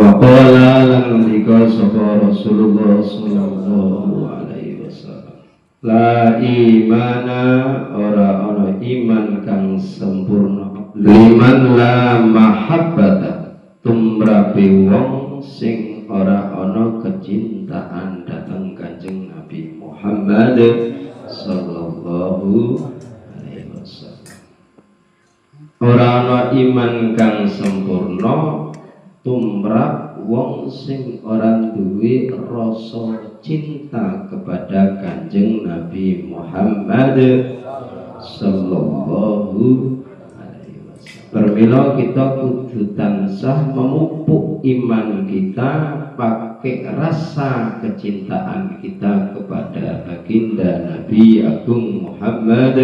Waqala lan dika sapa Rasulullah sallallahu alaihi wasallam, la imana ora ana iman kang sempurna liman la mahabbata tumrape wong sing ora ana kecintaan dateng Kanjeng Nabi Muhammad sallallahu alaihi wasallam. Ora ana iman kang sempurna tumrap wong sing ora duwe rasa cinta kepada Kanjeng Nabi Muhammad sallallahu alaihi wasallam. Permila kita kudu tansah memupuk iman kita pakai rasa kecintaan kita kepada baginda Nabi Agung Muhammad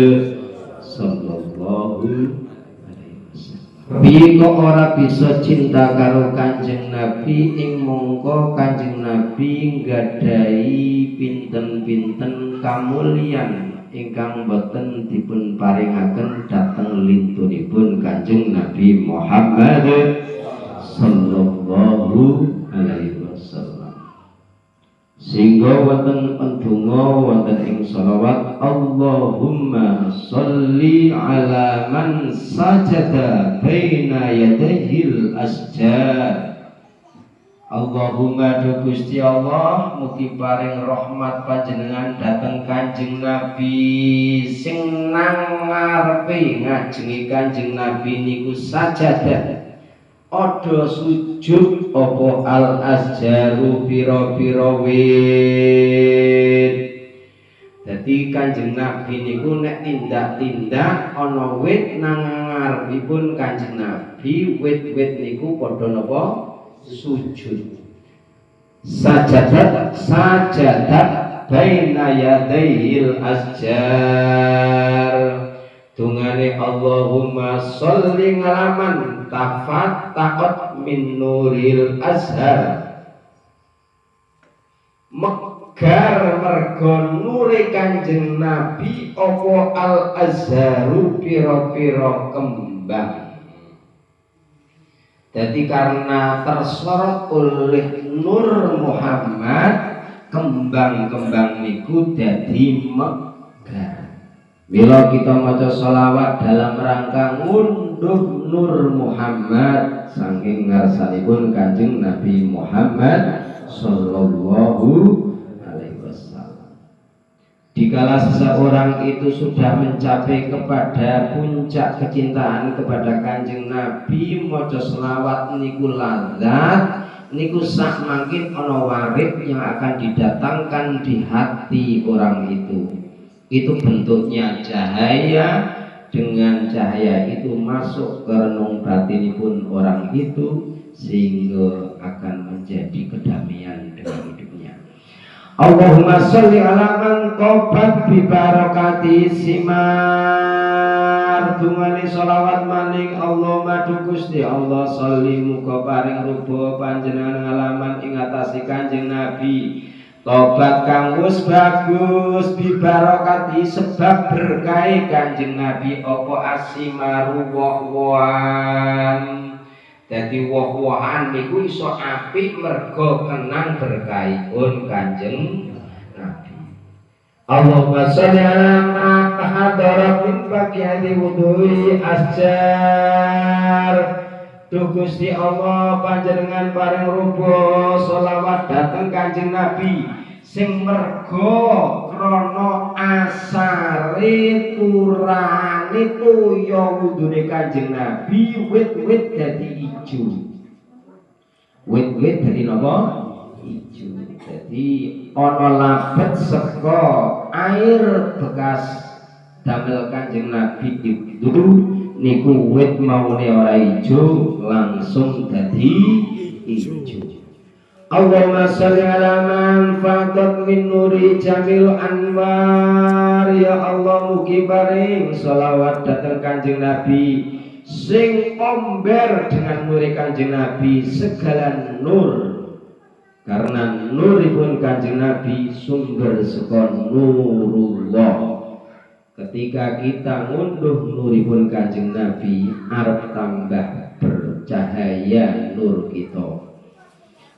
sallallahu. Piye kok ora bisa cinta karo Kanjeng Nabi ing mongko Kanjeng Nabi nggadhahi pinten-pinten kamulyan ingkang boten dipun paringaken dhateng lintunipun Kanjeng Nabi Muhammad sallallahu alaihi wasallam. Sehingga wonten pendonga wonten ing shalawat Allahumma sholli ala man sajada baina yadayil asjar. Allahumma do Gusti Allah mugi paring rahmat panjenengan dhateng Kanjeng Nabi sing nang ngarepe ngajengi Kanjeng Nabi niku sajadah odo sujud opo al asjaru piro-piro wit. Jadi Kanjeng Nabi niku nek tindak-tindak ana wit nang ngarepipun Kanjeng Nabi, wit-wit niku padha napa sujud. Sajadat baina yadayil asjar. Tungane Allahumma sholli ngalaman tafat takot min nuril azhar, megar mergo nure Kanjeng Nabi opo al azharu piro-piro kembang. Jadi karena tersorot oleh nur Muhammad, kembang-kembang niku dadi megar. Bila kita maca sholawat dalam rangka ngunduh nur Muhammad saking ngarsanipun Kanjeng Nabi Muhammad sallallahu alaihi wasallam. Dikala seseorang itu sudah mencapai kepada puncak kecintaan kepada Kanjeng Nabi, maca sholawat niku lazat, niku sak mangkin ana warid yang akan didatangkan di hati orang itu. Itu bentuknya cahaya, dengan cahaya itu masuk ke renung batinipun orang itu sehingga akan menjadi kedamaian dengan hidupnya. Allahumma sholli ala man qobat bi barakati simar. Dungane sholawat maning Allahumma du Gusti Allah sholli muga paring rupa panjenengan ngalaman ing atase Kanjeng Nabi tobat kang wis bagus bibarokati sebab berkahe Kanjeng Nabi apa asimaru woh-wohan. Dadi woh-wohan niku iso apik mergo kenang berkahipun Kanjeng Nabi. Allahumma sholli ala ma hadara min baqiyati wudhu'i asjar. Duh Gusti Allah panjenengan paring rupa sholawat dhateng Kanjeng Nabi sing merga krana asare turane toya wudune Kanjeng Nabi wit-wit dadi ijo. Wit-wit dadi napa? Ijo. Dadi ana labet saka air bekas damel Kanjeng Nabi itu niku wit maune ora ijo langsung dadi ijo. Allahumma sholli ala man fadat min nuri jamil anwar. Ya Allah mugi paring sholawat dhateng Kanjeng Nabi sing omber dengan nuri Kanjeng Nabi segala nur. Karena nuripun Kanjeng Nabi sumber saka nurullah. Ketika kita ngunduh nuripun Kanjeng Nabi arep tambah bercahaya nur kita.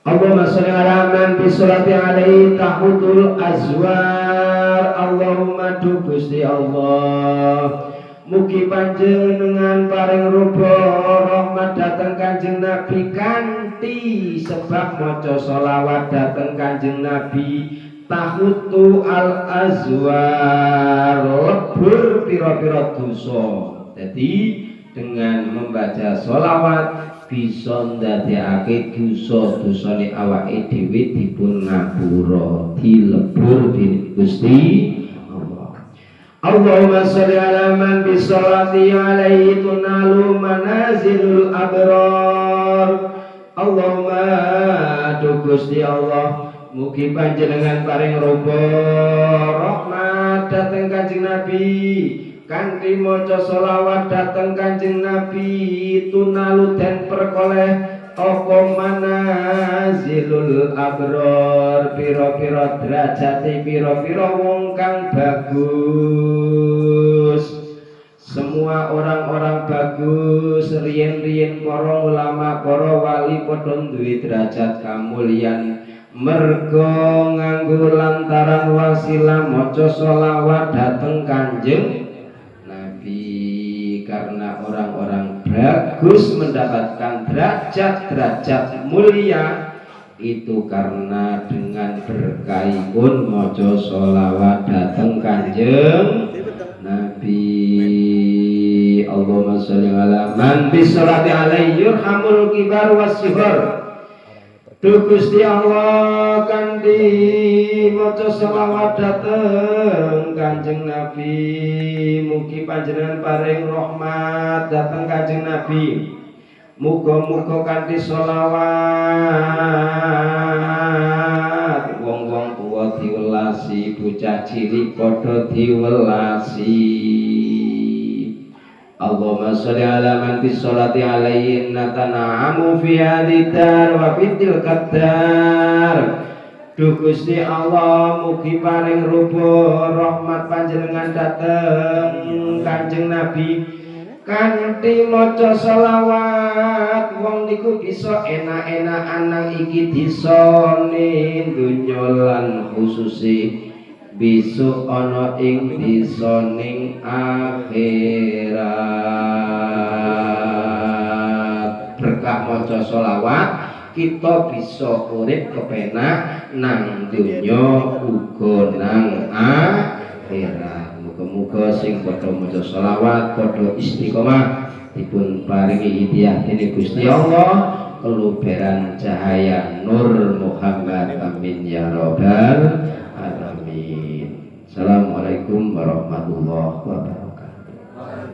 Allahumma sholli ala man bi sholati alaihi tahudul azwar. Allahumma du Gusti Allah, mugi panjenengan paring rupa rahmat dhateng Kanjeng Nabi kanthi sebab maca sholawat dhateng Kanjeng Nabi tahutu al azwar, lebur pira-pira dosa. Jadi dengan membaca sholawat bisa ndadekake dosa-dosane awake dhewe dipun ngapura, dilebur dening Gusti Allah. Allahumma sholli ala man bi sholati alaihi tunalu manazilul abrar. Allahumma du Gusti Allah, mugi panjenengan paring rupa rahmat dhateng Kanjeng Nabi kanthi maca sholawat dhateng Kanjeng Nabi tunalu den perkoleh apa manazilul abrar, pira-pira derajate pira-pira wong kang bagus. Semua orang-orang bagus, riyen-riyen para ulama, para wali padha duwe derajat kamulyan merga nganggo lantaran wasilah maca sholawat dhateng Kanjeng Nabi. Karena orang-orang bagus mendapatkan derajat-derajat mulia itu karena dengan berkahipun maca sholawat dhateng Kanjeng Nabi. Allahumma sholli ala man bi sholati alaihi yurhamul kibar wasyuhur. Duh Gusti Allah kanthi maca sholawat dhateng Kanjeng Nabi, mugi panjenengan paring rahmat dhateng Kanjeng Nabi. Muga-muga kanthi sholawat wong-wong tuwa diwelasi, bocah cilik padha diwelasi. Allahumma sholli ala man bis sholati alaihi natana'amu fi hadhihi dar wa fitil qadar. Duh Gusti Allah, mugi paring rupa rahmat panjenengan dhateng Kanjeng Nabi kanthi maca sholawat wong niku bisa enak-enakan nang iki disane donya lan khususe besok ana ing disoning akhirat. Berkah maca sholawat kita bisa urip kepenak nang dunya uga nang akhirat. Muga-muga sing padha maca sholawat padha istiqomah dipun paringi hidayah dening Gusti Allah, keluberan cahaya nur Muhammad, amin ya rabbal alamin. Assalamualaikum warahmatullahi wabarakatuh.